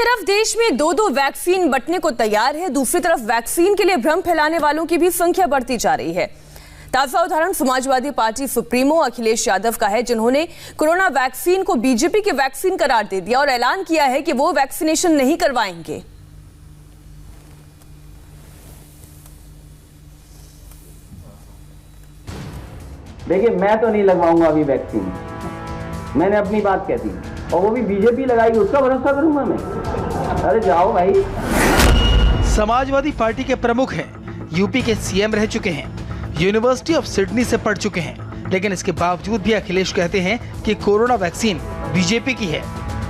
तरफ देश में दो वैक्सीन बंटने को तैयार है, दूसरी तरफ वैक्सीन के लिए भ्रम फैलाने वालों की भी संख्या बढ़ती जा रही है। ताजा उदाहरण समाजवादी पार्टी सुप्रीमो अखिलेश यादव का है, जिन्होंने कोरोना वैक्सीन को बीजेपी की वैक्सीन करार दे दिया और ऐलान किया है कि वो वैक्सीनेशन नहीं करवाएंगे। देखिए, मैं तो नहीं लगवाऊंगा अभी वैक्सीन। मैंने अपनी बात कह दी और वो भी बीजेपी लगाएगी, उसका भरोसा करूंगा मैं? अरे जाओ भाई। समाजवादी पार्टी के प्रमुख हैं, यूपी के सीएम रह चुके हैं, यूनिवर्सिटी ऑफ सिडनी से पढ़ चुके हैं, लेकिन इसके बावजूद भी अखिलेश कहते हैं कि कोरोना वैक्सीन बीजेपी की है।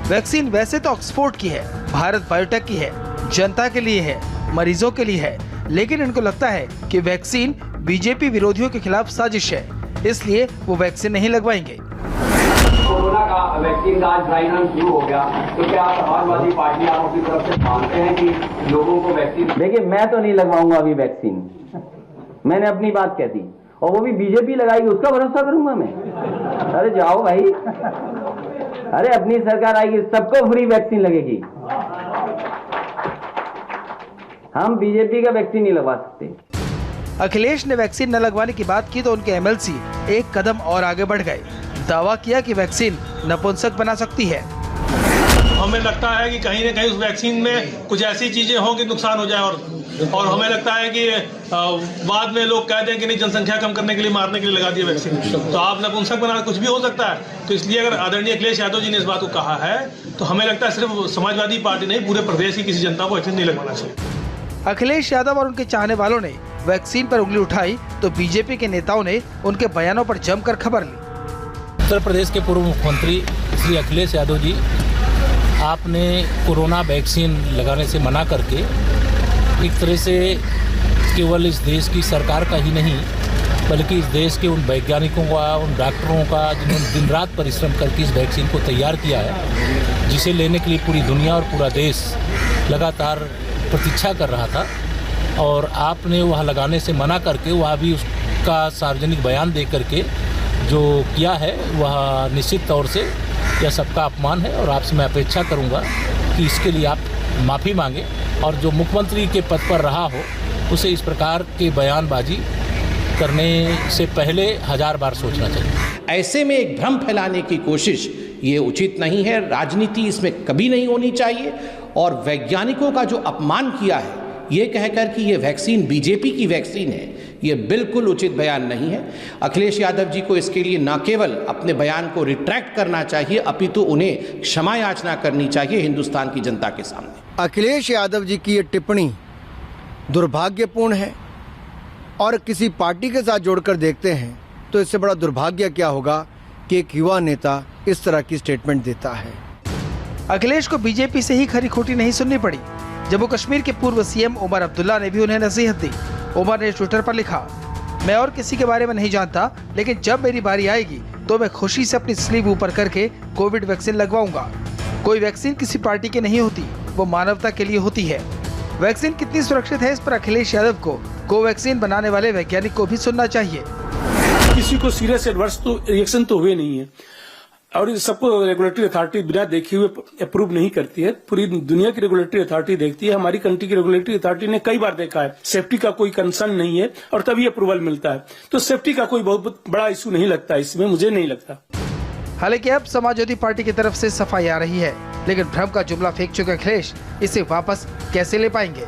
वैक्सीन वैसे तो ऑक्सफोर्ड की है, भारत बायोटेक की है, जनता के लिए है, मरीजों के लिए है, लेकिन इनको लगता है कि वैक्सीन बीजेपी विरोधियों के खिलाफ साजिश है, इसलिए वो वैक्सीन नहीं लगवाएंगे। कोरोना का वैक्सीन का आज ड्राई रन शुरू हो गया, तो क्या समाजवादी पार्टी आप अपनी तरफ से मानते हैं कि लोगों को वैक्सीन? देखिए, मैं तो नहीं लगवाऊंगा अभी वैक्सीन। मैंने अपनी बात कह दी और वो भी बीजेपी लगाएगी, उसका भरोसा करूंगा मैं? अरे जाओ भाई। अरे अपनी सरकार आएगी, सबको फ्री वैक्सीन लगेगी। हम बीजेपी का वैक्सीन नहीं लगवा सकते। अखिलेश ने वैक्सीन न लगवाने की बात की तो उनके एमएलसी एक कदम और आगे बढ़ गए। दावा किया कि वैक्सीन नपुंसक बना सकती है। हमें लगता है कि कहीं न कहीं उस वैक्सीन में कुछ ऐसी चीजें हों कि नुकसान हो जाए और हमें लगता है कि बाद में लोग कह दें कि नहीं, जनसंख्या कम करने के लिए, मारने के लिए लगा दी वैक्सीन, तो आप नपुंसक बना, कुछ भी हो सकता है। तो इसलिए अगर आदरणीय अखिलेश यादव जी ने इस बात को कहा है तो हमें लगता है सिर्फ समाजवादी पार्टी नहीं, पूरे प्रदेश की किसी जनता को वैक्सीन नहीं लगवाना चाहिए। अखिलेश यादव और उनके चाहने वालों ने वैक्सीन पर उंगली उठाई तो बीजेपी के नेताओं ने उनके बयानों पर जमकर खबर ली। उत्तर प्रदेश के पूर्व मुख्यमंत्री श्री अखिलेश यादव जी, आपने कोरोना वैक्सीन लगाने से मना करके एक तरह से केवल इस देश की सरकार का ही नहीं, बल्कि इस देश के उन वैज्ञानिकों का, उन डॉक्टरों का, जिन्होंने दिन रात परिश्रम करके इस वैक्सीन को तैयार किया है, जिसे लेने के लिए पूरी दुनिया और पूरा देश लगातार प्रतीक्षा कर रहा था, और आपने वह लगाने से मना करके वह भी उसका सार्वजनिक बयान दे करके जो किया है, वह निश्चित तौर से यह सबका अपमान है। और आपसे मैं अपेक्षा करूंगा कि इसके लिए आप माफ़ी मांगें और जो मुख्यमंत्री के पद पर रहा हो उसे इस प्रकार के बयानबाजी करने से पहले 1000 बार सोचना चाहिए। ऐसे में एक भ्रम फैलाने की कोशिश ये उचित नहीं है, राजनीति इसमें कभी नहीं होनी चाहिए। और वैज्ञानिकों का जो अपमान किया है ये कहकर कि ये वैक्सीन बीजेपी की वैक्सीन है, ये बिल्कुल उचित बयान नहीं है। अखिलेश यादव जी को इसके लिए न केवल अपने बयान को रिट्रैक्ट करना चाहिए, अपितु उन्हें क्षमा याचना करनी चाहिए हिंदुस्तान की जनता के सामने। अखिलेश यादव जी की ये टिप्पणी दुर्भाग्यपूर्ण है और किसी पार्टी के साथ जोड़कर देखते हैं तो इससे बड़ा दुर्भाग्य क्या होगा कि एक युवा नेता इस तरह की स्टेटमेंट देता है। अखिलेश को बीजेपी से ही खरी खोटी नहीं सुननी पड़ी। जम्मू कश्मीर के पूर्व सीएम उमर अब्दुल्ला ने भी उन्हें नसीहत दी। उमर ने ट्विटर पर लिखा, मैं और किसी के बारे में नहीं जानता, लेकिन जब मेरी बारी आएगी तो मैं खुशी से अपनी स्लीव ऊपर करके कोविड वैक्सीन लगवाऊंगा। कोई वैक्सीन किसी पार्टी की नहीं होती, वो मानवता के लिए होती है। वैक्सीन कितनी सुरक्षित है, इस पर अखिलेश यादव को कोवैक्सीन बनाने वाले वैज्ञानिक को भी सुनना चाहिए। किसी को सीरियस एडवर्स रिएक्शन तो हुए नहीं है और इस सबको रेगुलेटरी अथॉरिटी बिना देखे हुए अप्रूव नहीं करती है। पूरी दुनिया की रेगुलेटरी अथॉरिटी देखती है। हमारी कंट्री की रेगुलेटरी अथॉरिटी ने कई बार देखा है, सेफ्टी का कोई कंसर्न नहीं है और तभी अप्रूवल मिलता है। तो सेफ्टी का कोई बहुत बड़ा इशू नहीं लगता इसमें, मुझे नहीं लगता। हालांकि अब समाजवादी पार्टी की तरफ से सफाई आ रही है, लेकिन भ्रम का जुमला फेंक चुके अखिलेश इसे वापस कैसे ले पाएंगे?